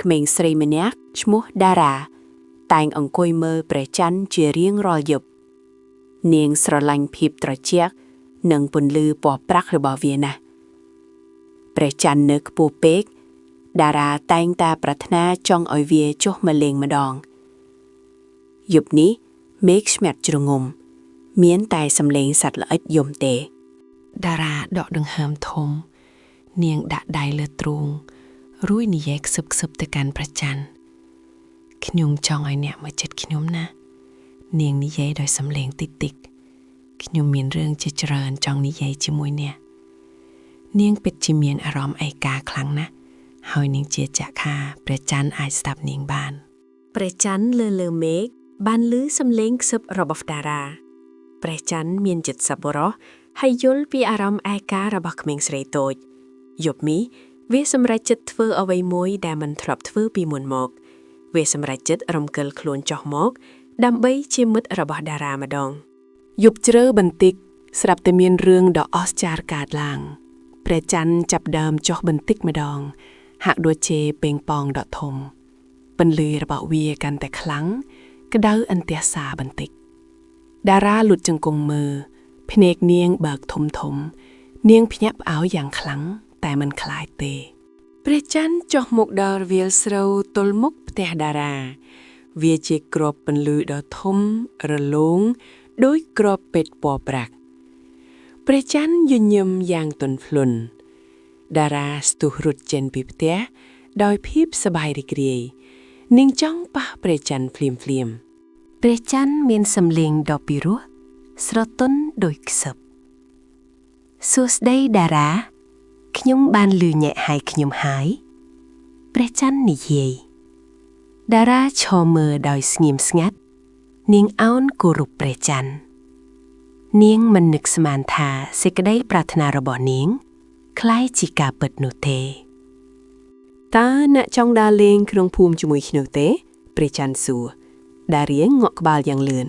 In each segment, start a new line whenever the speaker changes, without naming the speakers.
ក្មេងស្រីម្នាក់ឈ្មោះតារាតែងអង្គុយមើលព្រះច័ន្ទជារៀងរាល់យប់នាងស្រឡាញ់ភាពត្រជាក់និងពន្លឺពណ៌ប្រាក់របស់វាណាស់ព្រះច័ន្ទនៅខ្ពស់ពេកតារាតែងតែប្រាថ្នាចង់ឲ្យវាចុះមកលេងម្ដងយប់នេះមេឃស្មាត់ជ្រងំមានតែសំឡេងសត្វល្អិតយំទេ
តារាដកដង្ហើមធំនាងដាក់ដៃលើទ្រូងរួចនិយាយខ្សឹបទៅកាន់ព្រះច័ន្ទខ្ញុំចង់ឲ្យអ្នកមកចិត្តខ្ញុំណានាងនិយាយដោយសំឡេងតិចខ្ញុំមានរឿងជាច្រើនចង់និយាយជាមួយអ្នកនាងពិតជាមានអារម្មណ៍ឯកាខ្លាំងណាស់ហើយនាងជឿជាក់ថាព្រះច័ន្ទអាចស្ដាប់នាងបាន
ព្រះច័ន្ទលើមេឃបានឮសំឡេងខ្សឹបរបស់តារាព្រះច័ន្ទមានចិត្តសប្បុរសហើយយល់ពីអារម្មណ៍ឯការបស់ក្មេងស្រីតូចយប់នេះវាសម្រេចចិត្តធ្វើអ្វីមួយដែលមិនធ្លាប់ធ្វើពីមុនមកវាសម្រេចចិត្តរំកិលខ្លួនចុះមកដើម្បីជាមិត្តរបស់តារាម្ដងយប់ជ្រៅបន្តិចស្រាប់តែមានរឿងដ៏អស្ចារ្យកើតឡើងព្រះច័ន្ទចាប់ដើមចុះបន្តិចម្ដងហាក់ដូចជាប៉េងប៉ងដ៏ធំពន្លឺរបស់វាកាន់តែខ្លាំងក្តៅអន្ទះសារបន្តិចតារាលូតជង្គង់មើលភ្នែកនាងបើកធំនាងភ្ញាក់ផ្អើលយ៉ាងខ្លាំងតែមិនខ្លាចទេព្រះច័ន្ទចុះមកដល់វាលស្រូវទល់មុខផ្ទះតារាវាជាគ្រាប់ពន្លឺដ៏ធំរលោងដោយគ្រាប់ពេជ្រពណ៌ប្រាក់ព្រះច័ន្ទញញឹមយ៉ាងទន់ភ្លន់តារាស្ទុះរត់ចេញពីផ្ទះដោយភាពសប្បាយរីករាយនាងចង់ប៉ះព្រះច័ន្ទភ្លាមព្រះច័ន្ទមានសំឡេងដ៏ពីរោះស្រទន់ដូចខ្សឹបសួស្ដីតារាខ្ញុំបានឮញាក់ហើយខ្ញុំហើយព្រះច័ន្ទនិយាយតារាឈរមើលដោយស្ងៀមស្ងាត់នាងអោនគោរពព្រះច័ន្ទនាងមិននឹកស្មានថាសេចក្តីប្រាថ្នារបស់នាងคล้ายជាការពិតនោះទេតើអ្នកចង់ដើរលេងក្នុងភូមិជាមួយខ្ញុំទេព្រះច័ន្ទសួរតារាងក់ក្បាលយ៉ាងលឿន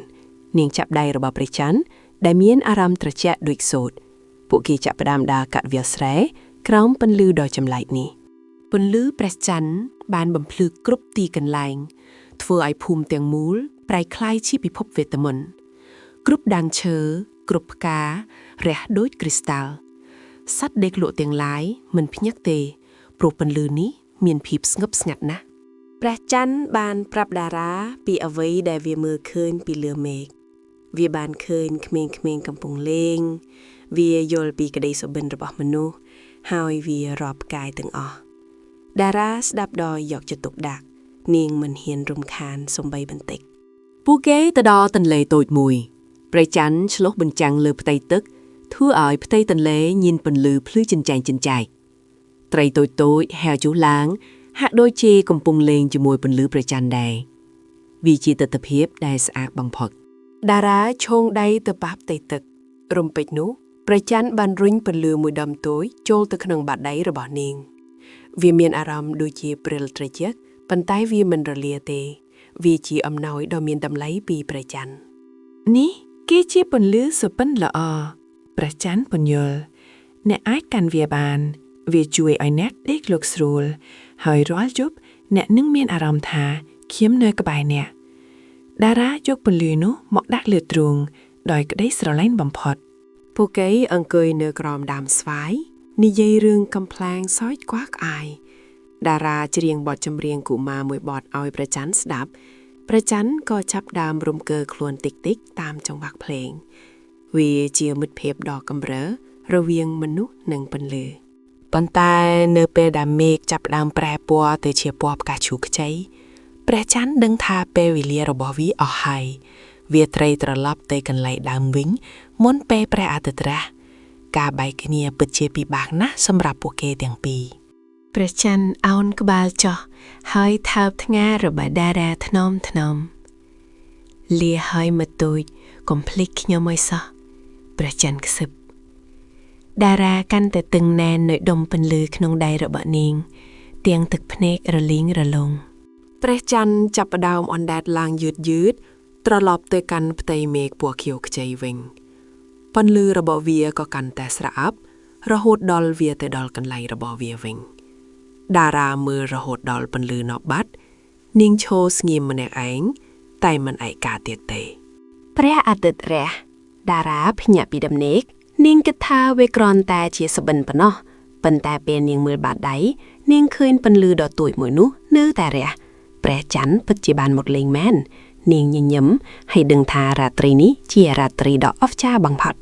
នាងចាប់ដៃរបស់ព្រះច័ន្ទដែលមានអារម្មណ៍ត្រជាក់ដូចសូត្រពួកគេចាប់ផ្ដើមដើរកាត់វាលស្រែក្រោមពន្លឺដ៏ចម្លែកនេះពន្លឺព្រះច័ន្ទបានបំភ្លឺគ្រប់ទីកន្លែងធ្វើឲ្យភូមិទាំងមូលប្រែក្លាយជាពិភពវេទមន្តគ្រប់ដាំងឈើគ្រប់ផ្ការះដូចគ្រីស្តាល់សត្វដេកលក់ទាំងឡាយមិនភ្ញាក់ទេព្រោះពន្លឺនេះមានភាពស្ងប់ស្ងាត់ណាស់ព្រះច័ន្ទបានប្រាប់តារាពីអ្វីដែលវាមើលឃើញពីលើមេឃវាបានឃើញក្មេងៗកំពុងលេងវាយល់ពីក្តីសុបិនរបស់មនុស្សហើយវារាប់ផ្កាយទាំងអស់តារាស្ដាប់ដោយយកចិត្តទុកដាក់នាងមិនហ៊ានរំខានសូម្បីបន្តិចពួកគេទៅដល់ទន្លេតូចមួយព្រះច័ន្ទឆ្លុះបញ្ចាំងលើផ្ទៃទឹកធ្វើឲ្យផ្ទៃទន្លេញៀនពន្លឺភ្លឺចិញ្ចែងត្រីតូចហែលចុះឡើងហាក់ដូចជាកំពុងលេងជាមួយពន្លឺព្រះច័ន្ទដែរវាជាទិដ្ឋភាពដែលស្អាតបំផុតតារាឈោងដៃទៅប៉ះផ្ទៃទឹករំពេចនោះព្រះច័ន្ទបានរុញពន្លឺមួយដុំតូចចូលទៅក្នុងបាតដៃរបស់នាងវាមានអារម្មណ៍ដូចជាព្រិលត្រជាក់ប៉ុន្តែវាមិនរលាទេវាជាអំណោយដ៏មានតម្លៃពីព្រះច័ន្ទនេះគឺជាពន្លឺសុបិនល្អព្រះច័ន្ទពន្យល់អ្នកអាចកាន់វាបានវាជួយឲ្យអ្នកដេកលក់ស្រួលហើយរាល់យប់អ្នកនឹងមានអារម្មណ៍ថាខ្ញុំនៅក្បែរអ្នកតារាយកពន្លឺនោះមកដាក់លើទ្រូងដោយក្តីស្រឡាញ់បំផុតពួកគេអង្គុយនៅក្រោមដើមស្វាយនិយាយរឿងកំប្លែងសើចក្អាកក្អាយតារាច្រៀងបទចម្រៀងកុមារមួយបទឲ្យព្រះច័ន្ទស្ដាប់ព្រះច័ន្ទក៏ចាប់ដើមរំកើខ្លួនតិចតាមចង្វាក់ភ្លេងវាជាមិត្តភាពដ៏កម្រើរវាងមនុស្សនិងពន្លឺប៉ុន្តែនៅពេលដែលមេឃចាប់ផ្ដើមប្រែពណ៌ទៅជាពណ៌ផ្កាឈូកខ្ចីព្រះច័ន្ទដឹងថាពេលវេលារបស់វាអស់ហើយវាត្រីត្រឡប់ទៅកន្លែងដើមវិញមុនពេលព្រះអាទិត្យរះការបែកគ្នាពិតជាពិបាកណាស់សម្រាប់ពួកគេទាំងពីរព្រះច័ន្ទអោនក្បាលចុះហើយថើបថ្ងារបស់តារាថ្នមលាហើយមកទូចកុំភ្លេចខ្ញុំឲ្យសោះព្រះច័ន្ទខ្សឹបតារាកាន់តែតឹងណែននៅដុំពន្លឺក្នុងដៃរបស់នាងទាំងទឹកភ្នែករលីងរលងព្រះច័ន្ទចាប់ផ្ដើមអណ្ដែតឡើងយឺតត្រឡប់ទៅកាន់ផ្ទៃមេឃពណ៌ខៀវខ្ចីវិញពន្លឺរបស់វាក៏កាន់តែស្រអាប់រហូតដល់វាទៅដល់កន្លែងរបស់វាវិញ
តារាមើលរហូតដល់ពន្លឺនៅបាត់នាងឈរស្ងៀមម្នាក់ឯងតែមិនឯកាទៀតទេ
ព្រះអាទិត្យរះតារាភ្ញាក់ពីដំណេកនាងគិតថាវាគ្រាន់តែជាសបិនប៉ុណ្ណោះប៉ុន្តែពេលនាងមើលបាតដៃនាងឃើញពន្លឺដ៏ទួចមួយនោះនៅតែរះព្រះច័ន្ទពិតជាបានមកលេងមែននាងញញឹមហើយដឹងថារាត្រីនេះជារាត្រីដ៏អស្ចារ្យបំផុត